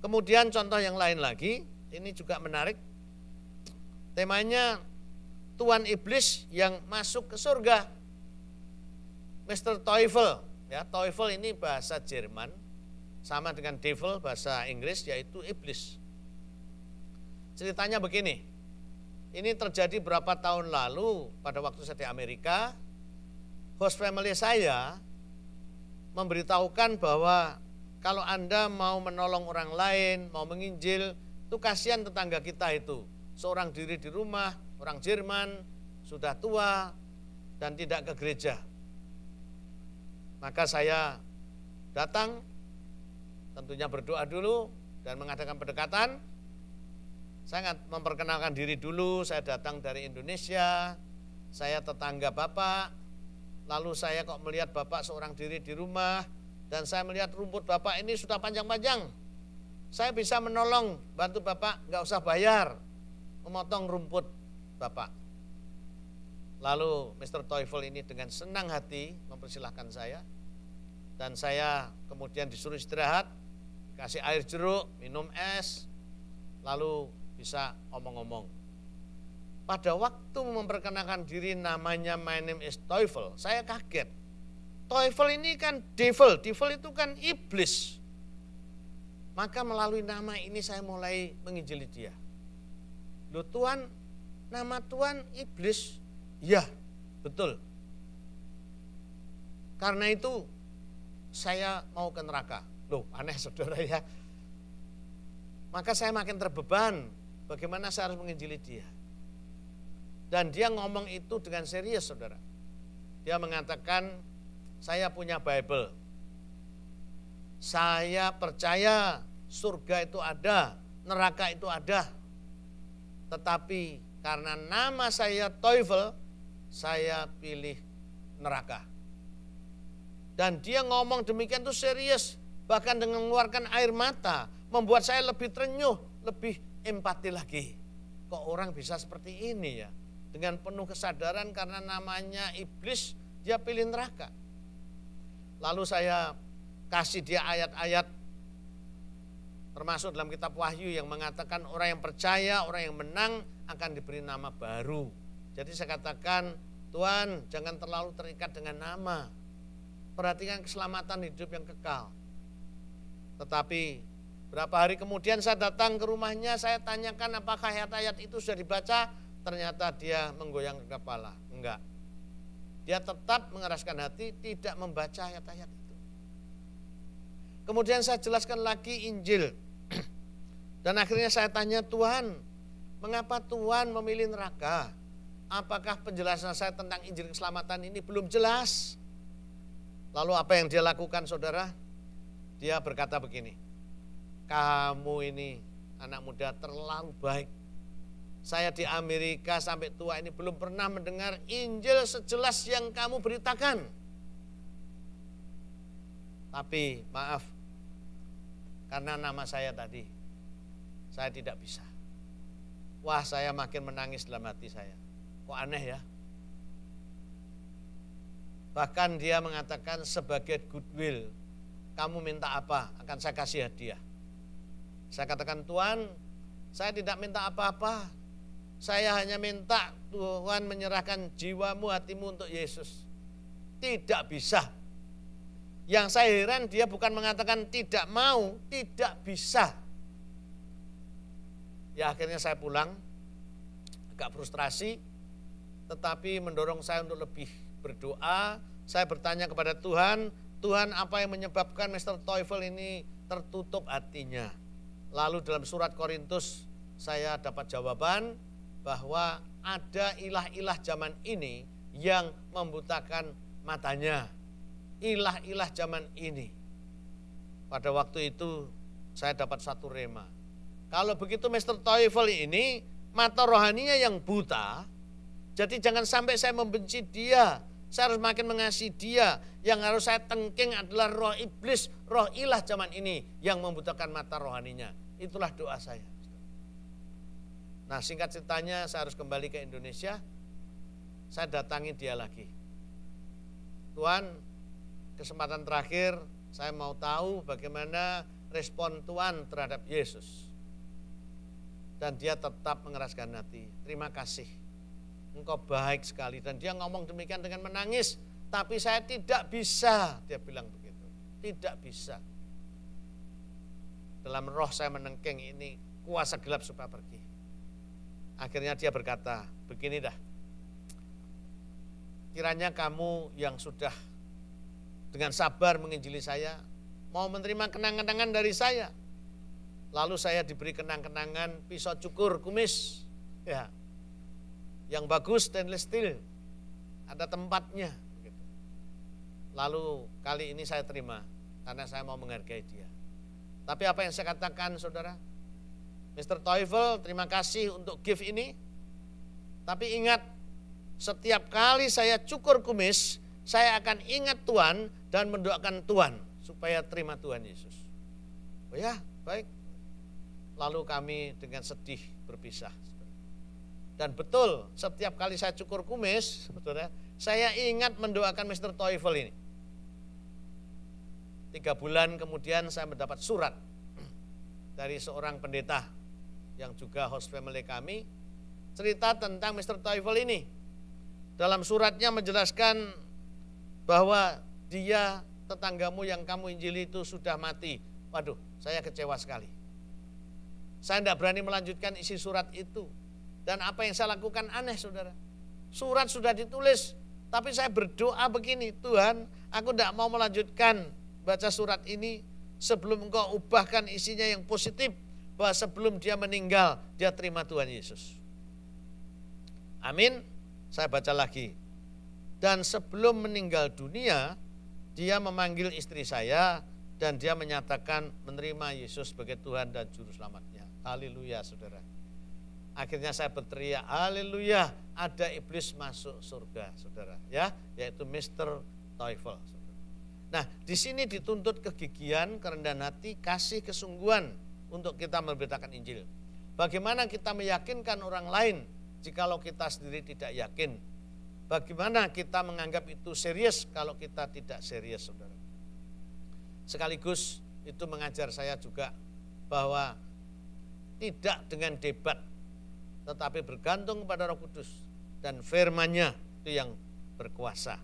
Kemudian contoh yang lain lagi, ini juga menarik. Temanya Tuan Iblis yang masuk ke surga. Mr. Teufel, ya, Teufel ini bahasa Jerman, sama dengan devil bahasa Inggris, yaitu iblis. Ceritanya begini, ini terjadi berapa tahun lalu pada waktu saya di Amerika. Host family saya memberitahukan bahwa kalau Anda mau menolong orang lain, mau menginjil, itu kasihan tetangga kita itu. Seorang diri di rumah, orang Jerman, sudah tua, dan tidak ke gereja. Maka saya datang, tentunya berdoa dulu, dan mengadakan pendekatan. Saya memperkenalkan diri dulu, saya datang dari Indonesia, saya tetangga Bapak, lalu saya kok melihat Bapak seorang diri di rumah, dan saya melihat rumput Bapak ini sudah panjang-panjang. Saya bisa menolong, bantu Bapak, nggak usah bayar, memotong rumput Bapak. Lalu Mr. Teufel ini dengan senang hati mempersilahkan saya, dan saya kemudian disuruh istirahat, kasih air jeruk, minum es, lalu bisa omong-omong. Pada waktu memperkenalkan diri namanya my name is Teufel, saya kaget. Teufel ini kan devil, devil itu kan iblis. Maka melalui nama ini saya mulai menginjili dia. Loh Tuhan, nama Tuhan iblis? Ya, betul. Karena itu saya mau ke neraka. Loh aneh saudara ya. Maka saya makin terbeban, bagaimana saya harus menginjili dia. Dan dia ngomong itu dengan serius saudara. Dia mengatakan, saya punya Bible. Saya percaya surga itu ada, neraka itu ada. Tetapi karena nama saya Teufel, saya pilih neraka. Dan dia ngomong demikian itu serius, bahkan dengan mengeluarkan air mata, membuat saya lebih terenyuh, lebih empati lagi. Kok orang bisa seperti ini ya? Dengan penuh kesadaran karena namanya iblis, dia pilih neraka. Lalu saya kasih dia ayat-ayat termasuk dalam kitab Wahyu yang mengatakan orang yang percaya, orang yang menang akan diberi nama baru. Jadi saya katakan, Tuhan jangan terlalu terikat dengan nama. Perhatikan keselamatan hidup yang kekal. Tetapi berapa hari kemudian saya datang ke rumahnya, saya tanyakan apakah ayat-ayat itu sudah dibaca. Ternyata dia menggoyang kepala. Enggak. Dia tetap mengeraskan hati, tidak membaca ayat-ayat itu. Kemudian saya jelaskan lagi Injil. Dan akhirnya saya tanya, Tuhan, mengapa Tuhan memilih neraka? Apakah penjelasan saya tentang Injil keselamatan ini belum jelas? Lalu apa yang dia lakukan saudara? Dia berkata begini, kamu ini anak muda terlalu baik. Saya di Amerika sampai tua ini belum pernah mendengar Injil sejelas yang kamu beritakan. Tapi maaf, karena nama saya tadi, saya tidak bisa. Wah, saya makin menangis dalam hati saya. Kok aneh ya? Bahkan dia mengatakan sebagai goodwill, kamu minta apa? Akan saya kasih hadiah. Saya katakan, Tuhan, saya tidak minta apa-apa. Saya hanya minta Tuhan menyerahkan jiwamu, hatimu untuk Yesus. Tidak bisa. Yang saya heran dia bukan mengatakan tidak mau, tidak bisa. Ya akhirnya saya pulang, agak frustrasi, tetapi mendorong saya untuk lebih berdoa. Saya bertanya kepada Tuhan, Tuhan apa yang menyebabkan Mr. Teufel ini tertutup hatinya. Lalu dalam surat Korintus saya dapat jawaban, bahwa ada ilah-ilah zaman ini yang membutakan matanya. Ilah-ilah zaman ini. Pada waktu itu saya dapat satu rema. Kalau begitu Mr. Teufel ini mata rohaninya yang buta, jadi jangan sampai saya membenci dia. Saya harus makin mengasihi dia. Yang harus saya tengking adalah roh iblis, roh ilah zaman ini yang membutakan mata rohaninya. Itulah doa saya. Nah singkat ceritanya saya harus kembali ke Indonesia, saya datangi dia lagi. Tuhan, kesempatan terakhir saya mau tahu bagaimana respon Tuhan terhadap Yesus. Dan dia tetap mengeraskan hati. Terima kasih, engkau baik sekali. Dan dia ngomong demikian dengan menangis. Tapi saya tidak bisa, dia bilang begitu. Tidak bisa. Dalam roh saya menengking, ini kuasa gelap supaya pergi. Akhirnya dia berkata, begini dah. Kiranya kamu yang sudah dengan sabar menginjili saya, mau menerima kenang-kenangan dari saya. Lalu saya diberi kenang-kenangan pisau cukur kumis, ya, yang bagus, stainless steel, ada tempatnya. Begitu. Lalu kali ini saya terima, karena saya mau menghargai dia. Tapi apa yang saya katakan, saudara? Mr. Teufel, terima kasih untuk gift ini. Tapi ingat, setiap kali saya cukur kumis, saya akan ingat Tuhan dan mendoakan Tuhan supaya terima Tuhan Yesus. Oh ya, baik. Lalu kami dengan sedih berpisah. Dan betul, setiap kali saya cukur kumis, saudara, saya ingat mendoakan Mr. Teufel ini. 3 bulan kemudian saya mendapat surat dari seorang pendeta yang juga host family kami, cerita tentang Mr. Teufel ini. Dalam suratnya menjelaskan bahwa dia, tetanggamu yang kamu injili itu sudah mati. Waduh, saya kecewa sekali. Saya tidak berani melanjutkan isi surat itu. Dan apa yang saya lakukan aneh, saudara. Surat sudah ditulis, tapi saya berdoa begini, Tuhan, aku tidak mau melanjutkan baca surat ini sebelum engkau ubahkan isinya yang positif, bahwa sebelum dia meninggal, dia terima Tuhan Yesus. Amin. Saya baca lagi. Dan sebelum meninggal dunia, dia memanggil istri saya dan dia menyatakan menerima Yesus sebagai Tuhan dan Juru Selamatnya. Haleluya, saudara. Akhirnya saya berteriak, haleluya, ada iblis masuk surga, saudara. Ya, yaitu Mr. Teufel. Nah, di sini dituntut kegigihan, kerendahan hati, kasih, kesungguhan untuk kita memberitakan Injil. Bagaimana kita meyakinkan orang lain jikalau kita sendiri tidak yakin? Bagaimana kita menganggap itu serius kalau kita tidak serius, saudara? Sekaligus itu mengajar saya juga bahwa tidak dengan debat, tetapi bergantung kepada Roh Kudus dan firman-Nya itu yang berkuasa.